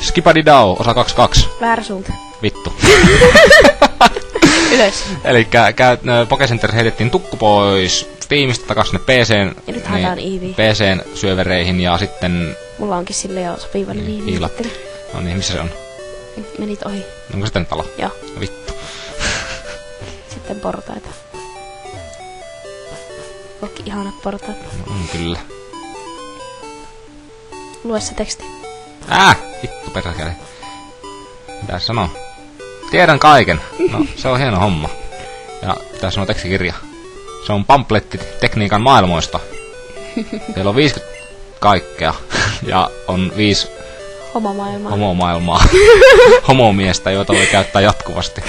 Skipadidao, osa 22. Väärä suunta. Vittu. Ylös. Elikkä Pokecenter heitettiin tukku pois Steamista takas sinne PC:n. Ja nyt haetaan Eevee. PC:n syövereihin ja sitten... Mulla onkin sille jo sopiva nimi. Hiilatti. No niin, missä se on? Menit ohi. Onko sitten talo? Joo. No vittu. Sitten portaita. Kaikki ihanat portaat. No on kyllä. Lue se teksti. Vittu perkele. Mitä se sanoo? Tiedän kaiken. No, se on hieno homma. Ja tässä on tekstikirja. Se on pamfletti tekniikan maailmoista. Siellä on 50 kaikkea. Ja on 5 homomaailmaa. Homomiestä, joita voi käyttää jatkuvasti.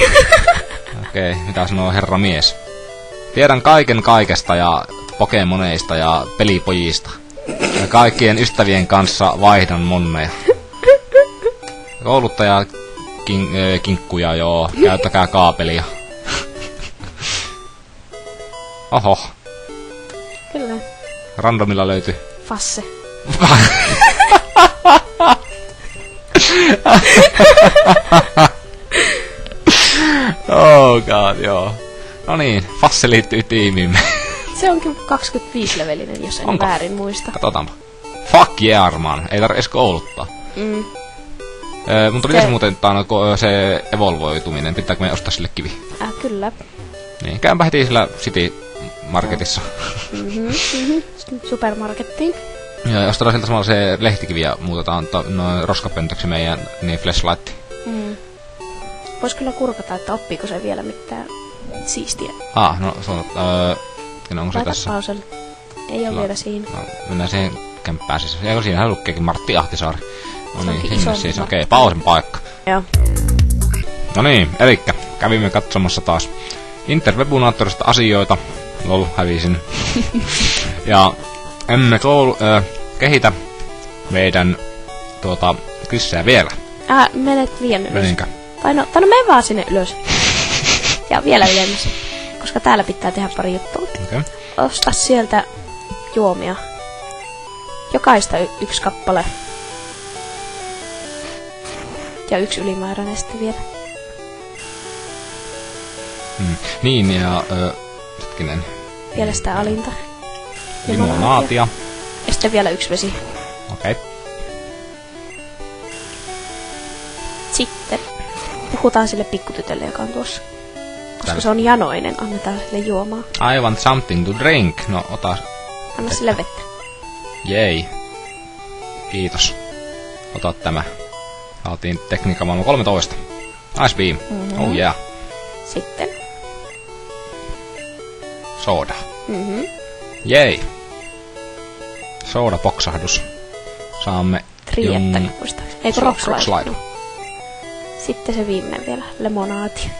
Okei, mitä sanoo herra mies? Tiedän kaiken kaikesta ja Pokemoneista ja pelipojista. Ja kaikkien ystävien kanssa vaihdan monneja. Kouluttaja kinkkuja, joo. Käyttäkää kaapelia. Oho. Kyllä. Randomilla löytyi. Fasse. Oh god, joo. No niin, Fasse liittyy tiimiimme. Se onkin 25-levelinen, jos en Onko? väärin muista. Katsotaanpa. Fuck yeah, Arman. Ei tarvitse edes kouluttaa. Mutta miten se muuten se evolvoituminen? Pitääkö me ostaa sille kivi? Kyllä. Niin, käympä heti sillä City Marketissa. Supermarkettiin. Ja ostetaan sieltä samalla se lehtikivi ja muutetaan noin roskapöntöksi meidän niin flashlight. Vois kyllä kurkata, että oppiiko se vielä mitään siistiä. No se on... onko se Laita tässä? pauselle. Ei ole vielä siinä. No, mennään siihen kämppään siis. Ja siinähän lukkeekin Martti Ahtisaari. No niin, sinne siis. Okei, pausen paikka. Joo. No niin, elikkä kävimme katsomassa taas Interwebunaattorista asioita. Lol, hävisin. Ja emme kehitä meidän kissää vielä. Menet liian ylös. Meninkö? Tai no mene vaan sinne ylös. Ja vielä ylemmäs. Koska täällä pitää tehdä pari juttua. Okay. Osta sieltä juomia. Jokaista yksi kappale. Ja yksi ylimääräinen sitten vielä. Niin, ja hetkinen. Vielä sitä alinta. Limonaatia. Ja sitten vielä yksi vesi. Okei. Sitten puhutaan sille pikkutytölle, joka on tuossa. Koska se on janoinen, annetaan sille juomaa. I want something to drink. No, ota. Anna sille vettä. Jei. Kiitos. Ota tämä. Saatiin tekniikka maailma 13. Ice Beam. Oh yeah. Sitten. Sooda. Jei. Sooda-poksahdus. Saamme... Triettä, muistaakseni. Eikö Rockslide? Sitten se viimeinen vielä. Lemonaati.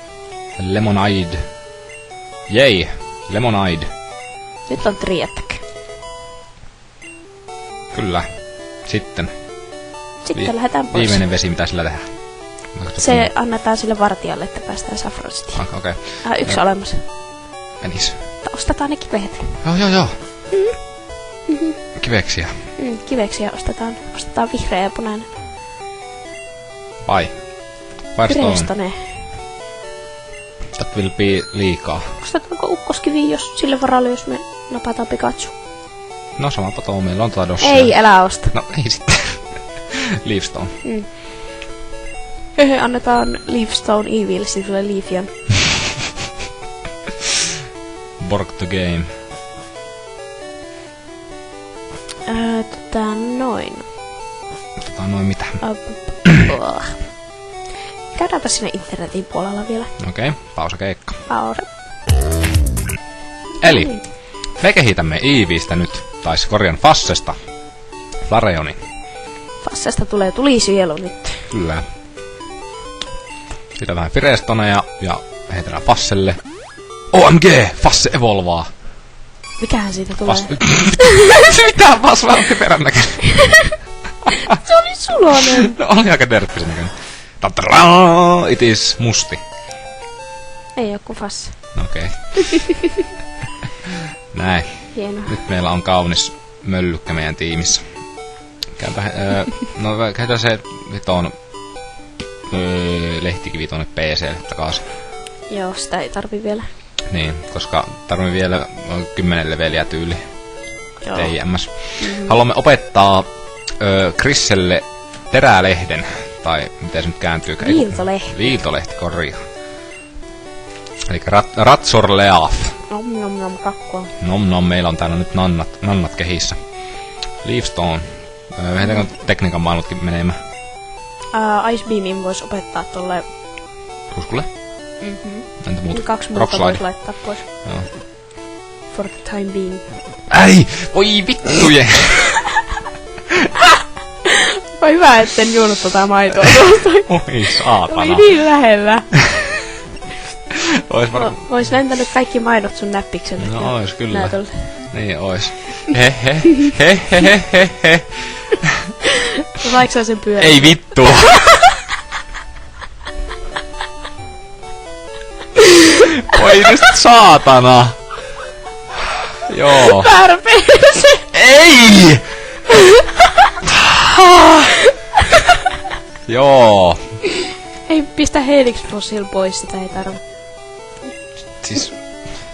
Lemonade. Jei. Lemonade. Nyt on triettäkö. Kyllä. Sitten. Sitten lähdetään pois. Viimeinen vesi, mitä sillä tehdään. Se annetaan sille vartijalle, että päästään Saffrostiin. Okei. Yksi olemassa. Menis. Ostetaan ne kiveet. Joo. Kiveksiä. Kiveksiä ostetaan. Ostetaan vihreä ja punainen. Vai? Firestone. That will be liikaa. Ostetaanko ukkoskivi, jos sille varalle, jos me napataan Pikachu? No samapa tuo, meillä on Dossia. Ei, älä osta. No ei sitten. Leafstone. Annetaan Leafstone Evil, siis tulee Leafian. Borg the game. Noin. Noin mitä? Käydäänpä sinne internetin puolella vielä. Okei, pausa keikka. Pausa. Eli, me kehitämme Eeveestä nyt, tai korjan Fassesta, Flareonin. Fassesta tulee tulisielu nyt. Kyllä. Siitä vähän Firestoneja ja heitetään Fasselle. OMG! Fasse evolvaa! Mikähän siitä tulee? Mitä? Fass vähän typerän näköinen. Se oli sulonen. No oli aika derppisen näköinen. Tataraa! It is musti. Ei oo kuin Fasse. Okei. Näin. Hienoa. Nyt meillä on kaunis möllykkä meidän tiimissä. Käypä, no käytä se lehtikivi tuonne PC:lle takaisin. Joo, sitä ei tarvi vielä. Niin, koska tarvii vielä 10 leveliä tyyli. Joo. TMS. Haluamme opettaa Chriselle terälehden. Tai miten se nyt kääntyy? Viiltolehti. Viiltolehti, korjaa. Elikkä Ratsorleaf. Nom, kakkua. Nom, meillä on täällä nyt nannat kehissä. Leafstone. Heitäkö tekniikan maailmatkin menemään? Ice Beamin vois opettaa tolle... Kuskulle? Entä muuta? 2 muuta vois laittaa pois. Joo. For the time being. Äi! Voi vittujen! Vai hyvä, etten juonut tota maitoa. Oi saatana. Oli niin lähellä. Ois Ois lentänyt kaikki maidot sun näppikselle. No ois kyllä. Näytölle. Niin ois. He. Saiko sä sen pyörän? Ei vittu. Oi nyt saatana. Joo. Väärä perse. Ei! Joo. Ei pistä Helix Fossil pois, sitä ei tarvi. Siis...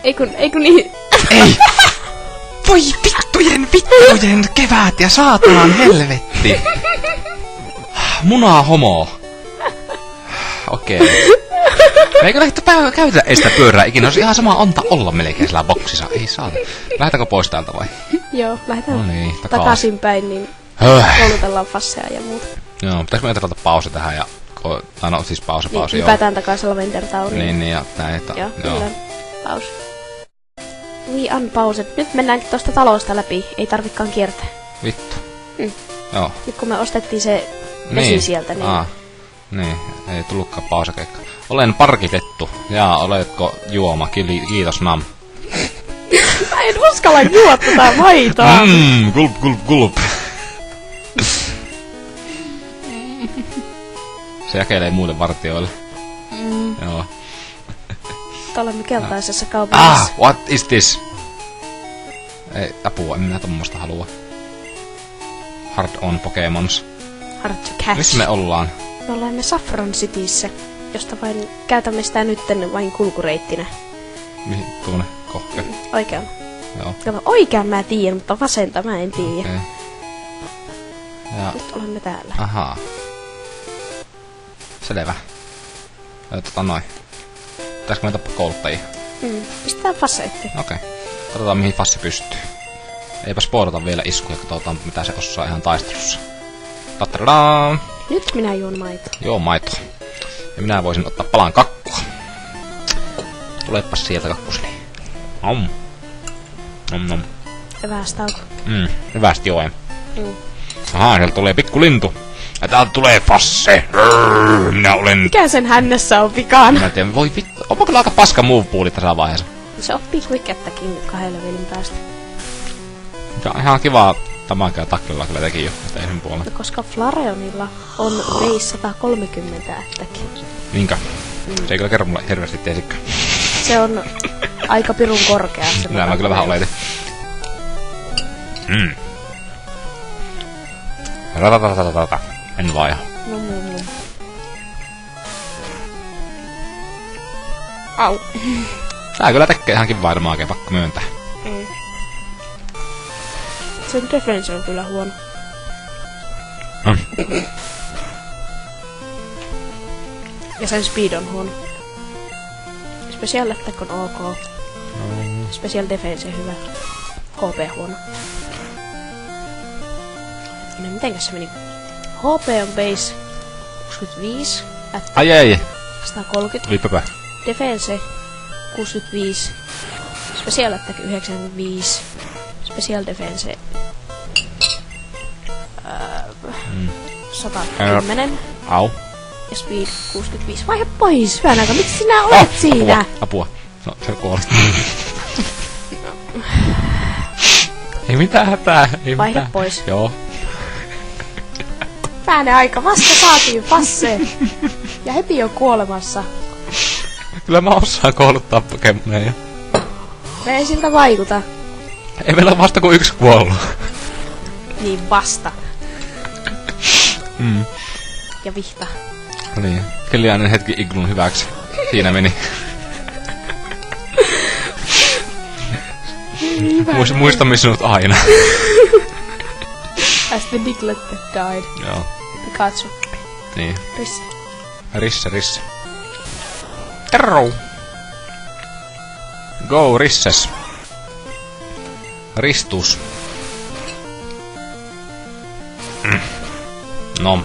Ei kun niin... Ei! Voi vittujen kevät ja saatanan helvetti! Munaa homo. Okei. Me ei kyllä käytetä ei sitä pyörää ikinä. Olisi ihan sama anta olla melkein sillä boksissa. Ei saata. Lähdetäänkö pois täältä vai? Joo, lähdetään No niin, takaisinpäin, niin koulutellaan fasseja ja muuta. Joo, pitäis meidän ottaa pausa tähän ja... No siis pausa, niin, joo. hypätään takaisin Lavender Towniin. Niin, ja näin. Joo, kyllä. Pausa. We unpaused. Nyt mennäänkin tosta talosta läpi. Ei tarvikaan kiertää. Vittu. Joo. Nyt kun me ostettiin se vesi sieltä, niin... Niin, ei tullutkaan pausakeikka. Olen parkitettu. Jaa, oletko juoma? Kiitos nam. Mä en uskalla juo tätä maitoa. Gulp. Se jakelee muille vartijoille. Joo. Olemme keltaisessa kaupungissa. What is this? Ei, apua, en minä tommoista halua. Hard on Pokemons. Hard to catch. Missä me ollaan? Me ollaan Saffron Cityssä, josta vain käytämme sitä nytten vain kulkureittinä. Mihin tuonne kohke? Oikean. Joo. Kato, oikean mä tiedän, mutta vasenta mä en tiedä. Okay. Ja... Nyt olemme täällä. Ahaa. Selvä. Noin. Pitäisikö me tappaa kouluttajia? Pistetään faseetti. Okei. Katsotaan mihin fassi pystyy. Eipä spoilata vielä iskuja, katsotaan mitä se osaa ihan taistelussa. Tattaradaa! Nyt minä juon maitoa. Joo, maitoa. Ja minä voisin ottaa palan kakkua. Tulepas sieltä kakkuseni. Nom. Nom. Evästauko. Hyvästi joen. Ahaa, sieltä tulee pikku lintu. Ja täältä tulee fasse. Minä olen... Mikä sen hännässä on vikaan? Mä en tiedä, voi vittu. Onpa kyllä aika paska move-pooli tässä vaiheessa. Se oppii quick-attakin 2 levelin päästä. Se on ihan kivaa tamankaan taklilla kyllä teki jo, ettei sen puolella. Koska Flareonilla on base 130 ättäkin. Niinkö? Se ei kyllä kerro mulle hirveästi tiesikö. Se on aika pirun korkea. Minä mä kyllä vähän oletin. Ratatatata. En vaiha. Au. Tää kyllä tekee ihan kivaa ilmaakeen, pakko myöntää. Sen defense on kyllä huono. Ja sen speed on huono. Special attack on ok. Special defense on hyvä. HP huono. No mitenkäs se meni? HP on base 65. Ai. 130. Liippepä. Defense 65. Special attack 95. Special defense 110. Au. Ja speed 65. Vaihe pois, Väänäkö, miksi sinä olet siinä? Apua. No, se kuoli. Ei mitään hätää. Vaihe pois. Joo. Väänä aika, vasta saatiin fasse. Ja Hepi on kuolemassa. Kyllä mä osaan kouluttaa Pokemoneja. Me ei siltä vaikuta. Ei meillä ole vasta kuin 1 kuollut. Niin vasta. Ja vihta. Niin. Hiljainen hetki Iglun hyväksi. Siinä meni. Muistamme sinut aina. As the Diglett that died. Joo. Pikachu. Niin. Risse. Risse. Terro! Go, Risses. Ristus. No.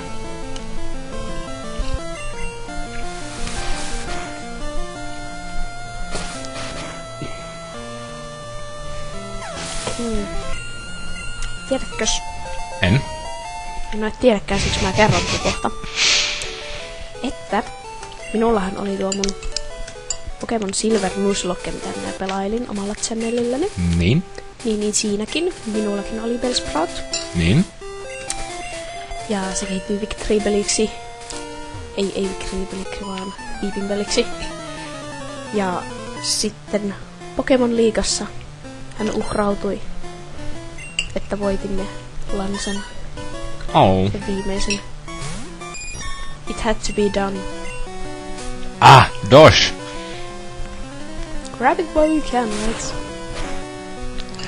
Tiedätkös? En. En oo tiedäkään, siksi mä kerron kohta. Että minullahan oli tuo mun Pokemon Silver Nuzlocke, mitä minä pelailin omalla channelilläni. Niin. Niin siinäkin minullakin oli Bellsprout. Niin. Ja se kehittyi Victreebeliksi. Ei Victreebeliksi, vaan Weepinbelliksi. Ja sitten Pokemon Liigassa hän uhrautui, että voitimme Lansan. Oh. Sen viimeisen. It had to be done. Ah, Dosh! Grab it while you can, right?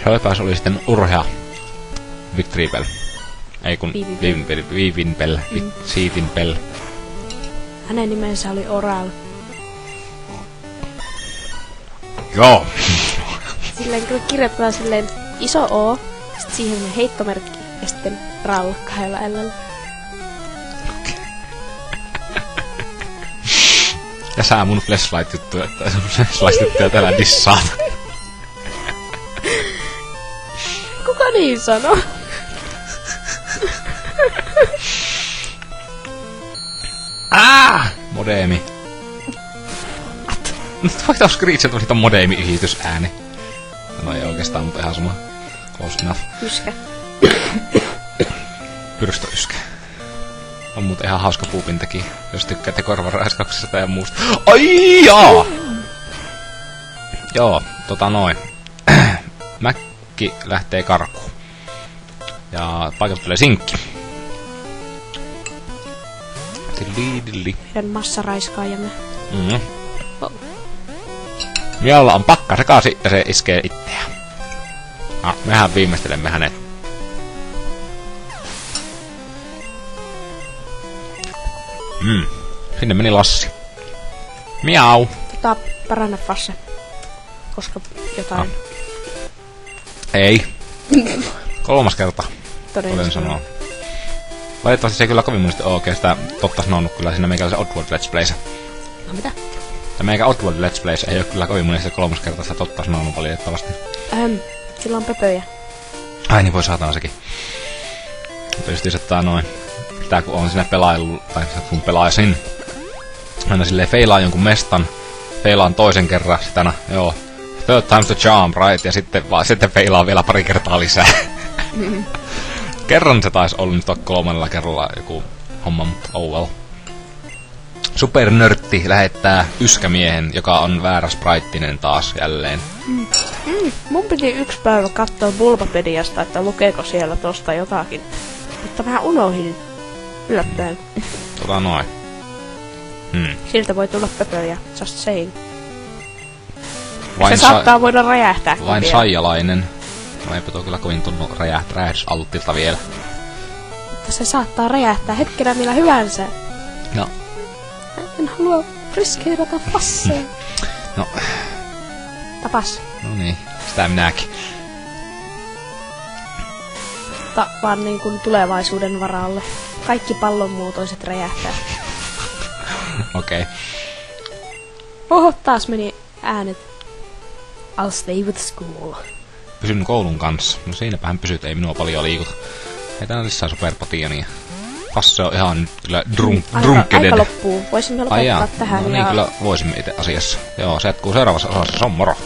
Hölpäys oli sitten urhea Victreebel. Ei kun Weepinbell. Weepinbell. Hänen nimensä oli Oral. Joo. Silleen kun kirjoitetaan silleen iso O, sit siihen on heittomerkki ja sitten Ral 2 L:llä. Ja sä mun flashlight-juttuja, että sun flashlight-juttuja täällä dissaat. Kuka niin sano? Modemi. Vaikka tos Screechet oli ton modemi-yhitysääni. No ei oikeastaan, mutta ihan sama. Close enough. Yskä. Pyrstöyske. On muuten ihan hauska puupintekijä, jos tykkäätte korvaraiskauksesta ja muusta. Ai jaa! Joo, noin. Mäkki lähtee karkuun. Ja paikalta tulee Sinkki. Dilli. Meidän massaraiskaajamme. Oh. Miolla on pakka sekasi ja se iskee itseään. Mehän viimeistelemme hänet. Sinne meni Lassi. Miau. Paranna Fasse. Koska Ei. 3. kerta. Todennäköisesti. Sanoa. Valitettavasti se ei kyllä kovin monesti oo sitä totta sanonut kyllä siinä meikäläisen Oddworld Let's Playssä. No mitä? Ja meikä Oddworld Let's Playssä ei oo kyllä kovin monesti 3. kertaa sitä totta sanonut valitettavasti. Sillä on pöpöjä. Ai niin voi saatana sekin. Mutta just noin. Tää kun on siinä pelailu, tai kun pelaisin. Aina silleen feilaan jonkun mestan. Feilaan toisen kerran sitä, joo. Third time's the charm, right? Ja sitten feilaan vielä pari kertaa lisää. Kerran se taisi olla nyt 3. kerralla joku homma, mutta oh well. Supernörtti lähettää yskämiehen, joka on väärä spraittinen taas jälleen. Mun piti 1 päivä katsoa Bulbapediasta, että lukeeko siellä tosta jotakin. Mutta mä unohdin. Yllättäen. Noin. Siltä voi tulla pöpöjä, just saying. Se saattaa voida räjähtää. Vain saijalainen. No eipä tuo kyllä kovin tunnu räjähdysalttilta vielä. Mutta se saattaa räjähtää hetkenä millä hyvänsä. No. En halua riskeerata Fassea. No. Tapas. No niin, sitä minäkin. Vaan niin kuin tulevaisuuden varalle. Kaikki pallonmuotoiset räjähtää. Okei. Oho, taas meni äänet. I'll stay with school. Pysyn koulun kanssa. No siinäpähän pysyt, ei minua paljon liikuta. Ei tää lisää superpotionia. Fasse on ihan nyt kyllä drunkeded. Aika loppuu. Voisimme lopettaa tähän no niin, kyllä voisimme itse asiassa. Joo, se jatkuu seuraavassa osassa. Se on moro.